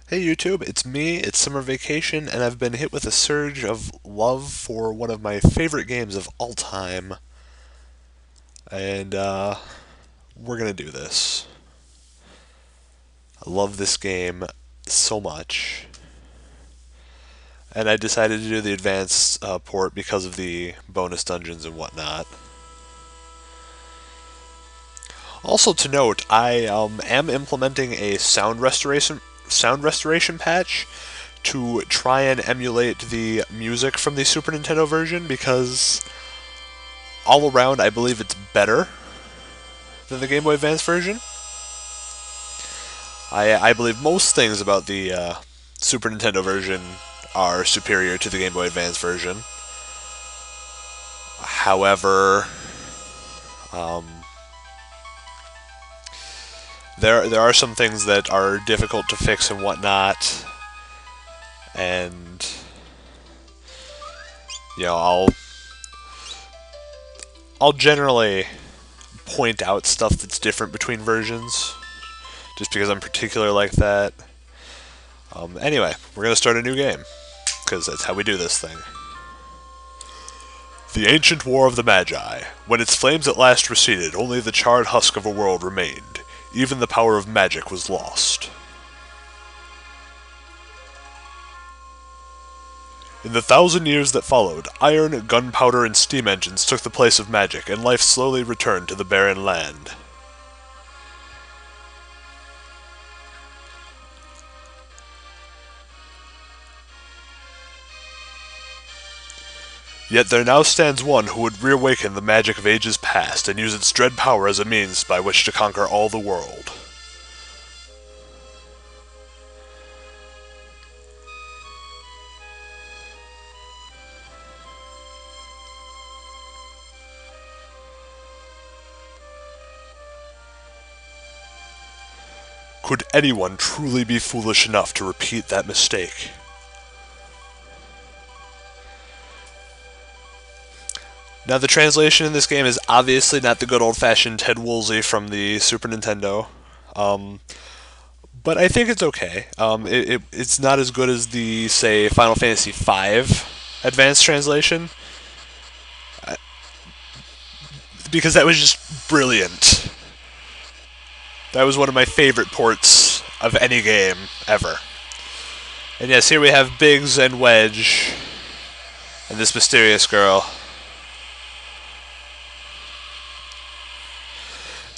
Hey YouTube, it's me, it's summer vacation, and I've been hit with a surge of love for one of my favorite games of all time. And, we're gonna do this. I love this game so much. And I decided to do the advanced port because of the bonus dungeons and whatnot. Also to note, I am implementing a sound restoration patch to try and emulate the music from the Super Nintendo version because all around I believe it's better than the Game Boy Advance version. I believe most things about the Super Nintendo version are superior to the Game Boy Advance version. However, um, there are some things that are difficult to fix and whatnot, and I'll generally point out stuff that's different between versions, just because I'm particular like that. Anyway, we're gonna start a new game because that's how we do this thing. The ancient war of the Magi. When its flames at last receded, only the charred husk of a world remained. Even the power of magic was lost. In the 1,000 years that followed, iron, gunpowder, and steam engines took the place of magic, and life slowly returned to the barren land. Yet there now stands one who would reawaken the magic of ages past and use its dread power as a means by which to conquer all the world. Could anyone truly be foolish enough to repeat that mistake? Now, the translation in this game is obviously not the good old-fashioned Ted Woolsey from the Super Nintendo, um, but I think it's okay. It's not as good as the, say, Final Fantasy V advanced translation, because that was just brilliant. That was one of my favorite ports of any game ever. And yes, here we have Biggs and Wedge, and this mysterious girl.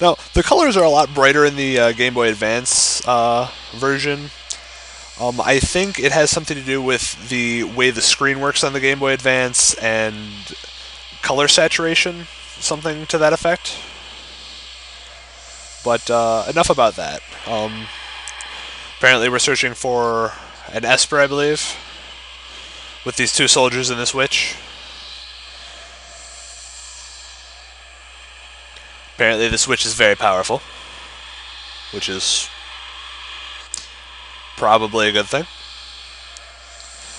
Now, the colors are a lot brighter in the Game Boy Advance version. I think it has something to do with the way the screen works on the Game Boy Advance and color saturation, something to that effect. But enough about that. Apparently we're searching for an Esper, I believe, with these two soldiers and this witch. Apparently this witch is very powerful, which is probably a good thing.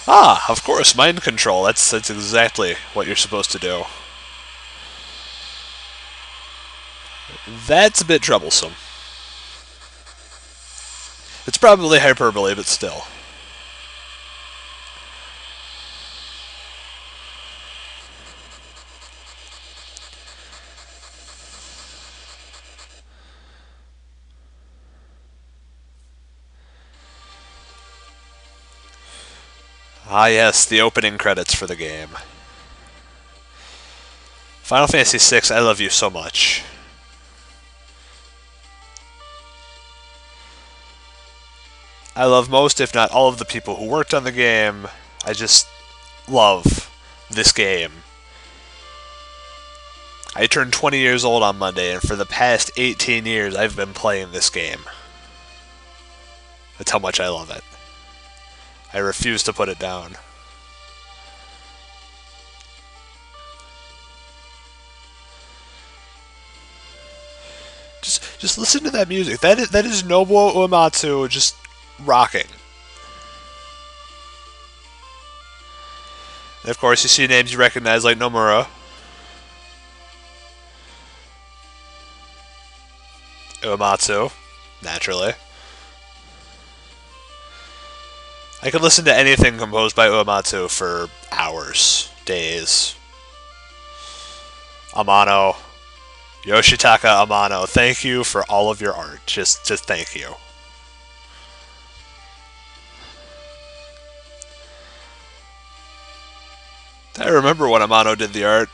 Ah, of course, mind control. That's exactly what you're supposed to do. That's a bit troublesome. It's probably hyperbole, but still. Ah yes, the opening credits for the game. Final Fantasy VI, I love you so much. I love most, if not all, of the people who worked on the game. I just love this game. I turned 20 years old on Monday, and for the past 18 years I've been playing this game. That's how much I love it. I refuse to put it down. Just listen to that music. That is Nobuo Uematsu just rocking. And of course, you see names you recognize like Nomura, Uematsu, naturally. I could listen to anything composed by Uematsu for hours, days. Amano, Yoshitara Amano, thank you for all of your art. Just thank you. I remember when Amano did the art.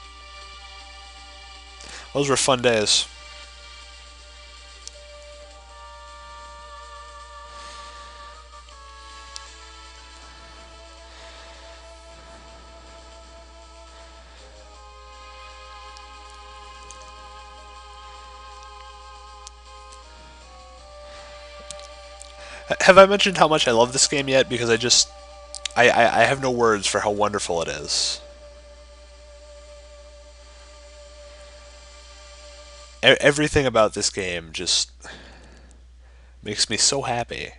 Those were fun days. Have I mentioned how much I love this game yet? Because I have no words for how wonderful it is. Everything about this game just makes me so happy.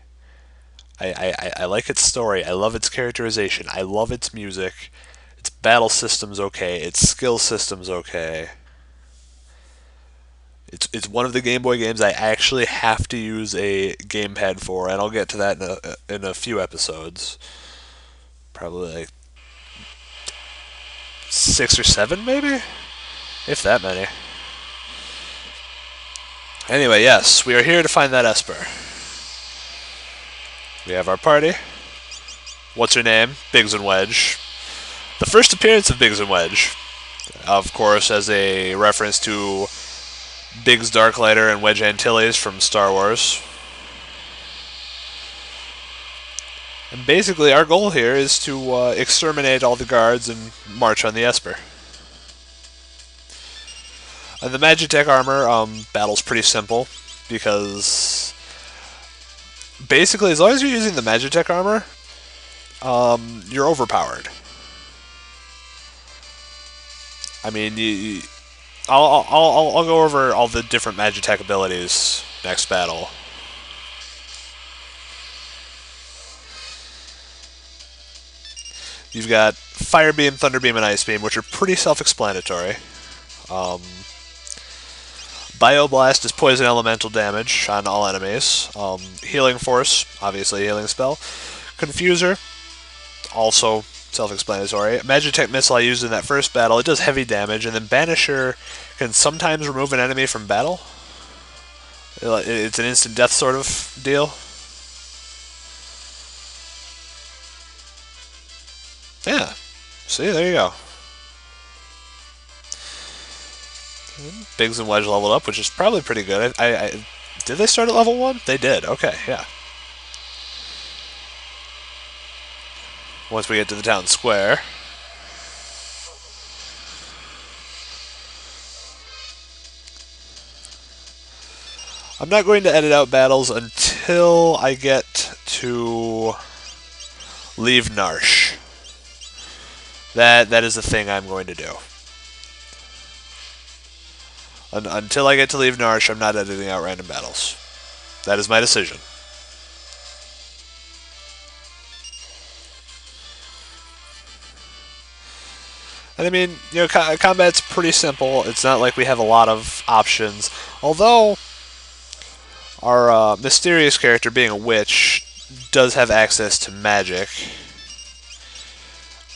I like its story. I love its characterization. I love its music. Its battle system's okay. Its skill system's okay. It's one of the Game Boy games I actually have to use a gamepad for, and I'll get to that in a few episodes. Probably like 6 or 7, maybe? If that many. Anyway, yes, we are here to find that Esper. We have our party. What's her name? Biggs and Wedge. The first appearance of Biggs and Wedge, of course, as a reference to Biggs Darklighter and Wedge Antilles from Star Wars. And basically, our goal here is to exterminate all the guards and march on the Esper. And the Magitech armor, battle's pretty simple, because basically, as long as you're using the Magitech armor, you're overpowered. I mean, I'll go over all the different Magitech abilities next battle. You've got Fire Beam, Thunder Beam, and Ice Beam, which are pretty self-explanatory. Bioblast is poison elemental damage on all enemies. Healing Force, obviously a healing spell. Confuser, also self-explanatory. Magitech Missile I used in that first battle, it does heavy damage, and then Banisher can sometimes remove an enemy from battle. It's an instant death sort of deal. Yeah. See, there you go. Biggs and Wedge leveled up, which is probably pretty good. Did they start at level 1? They did. Okay, yeah. Once we get to the town square. I'm not going to edit out battles until I get to leave Narsh. That is the thing I'm going to do. Until I get to leave Narsh, I'm not editing out random battles. That is my decision. And I mean, you know, combat's pretty simple. It's not like we have a lot of options. Although, our mysterious character, being a witch, does have access to magic.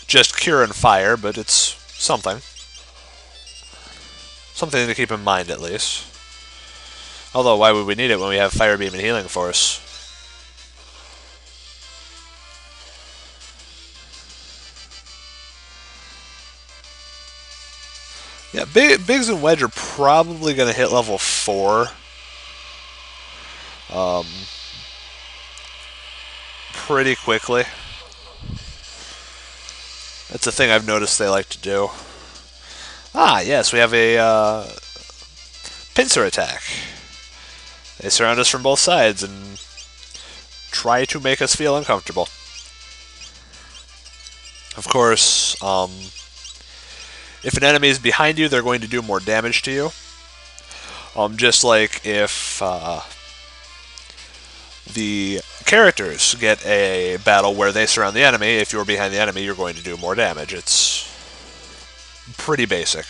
Just cure and fire, but it's something. Something to keep in mind, at least. Although, why would we need it when we have Fire Beam and Healing Force? Yeah, Biggs and Wedge are probably going to hit level 4. Pretty quickly. That's a thing I've noticed they like to do. Ah, yes, we have a pincer attack. They surround us from both sides and try to make us feel uncomfortable. Of course, if an enemy is behind you, they're going to do more damage to you. Just like if the characters get a battle where they surround the enemy, if you're behind the enemy, you're going to do more damage. It's pretty basic.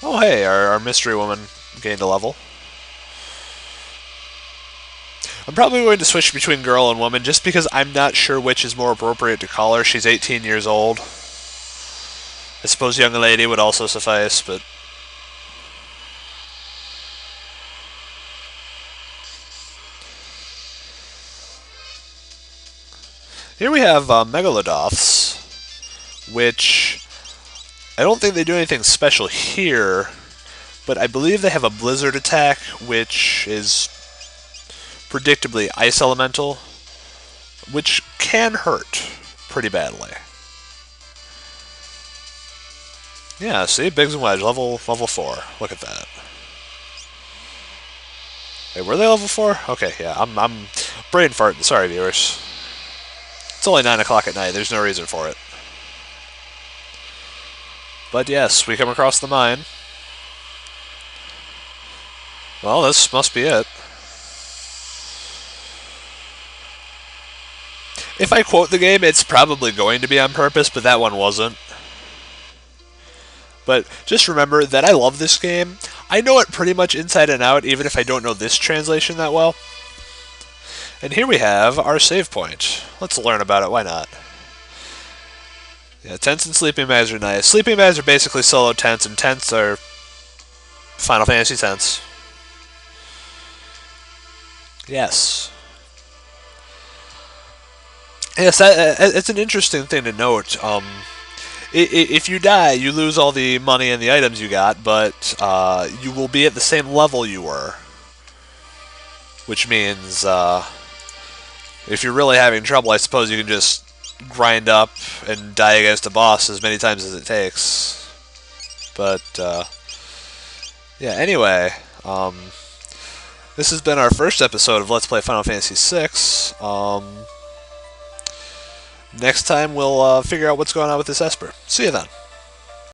Oh, hey, our mystery woman gained a level. I'm probably going to switch between girl and woman just because I'm not sure which is more appropriate to call her. She's 18 years old. I suppose young lady would also suffice, but... Here we have Megalodoths, which I don't think they do anything special here, but I believe they have a blizzard attack, which is predictably ice elemental, which can hurt pretty badly. Yeah, see, Biggs and Wedge, level 4. Look at that. Wait, were they level 4? Okay, yeah, I'm brain farting. Sorry, viewers. It's only 9 o'clock at night. There's no reason for it. But yes, we come across the mine. Well, this must be it. If I quote the game, it's probably going to be on purpose, but that one wasn't. But just remember that I love this game. I know it pretty much inside and out, even if I don't know this translation that well. And here we have our save point. Let's learn about it, why not? Yeah, tents and sleeping bags are nice. Sleeping bags are basically solo tents, and tents are Final Fantasy tents. Yes. Yes, it's an interesting thing to note. If you die, you lose all the money and the items you got, but you will be at the same level you were. Which means, if you're really having trouble, I suppose you can just grind up and die against a boss as many times as it takes. But, yeah, anyway, this has been our first episode of Let's Play Final Fantasy VI. Next time we'll figure out what's going on with this Esper. See you then.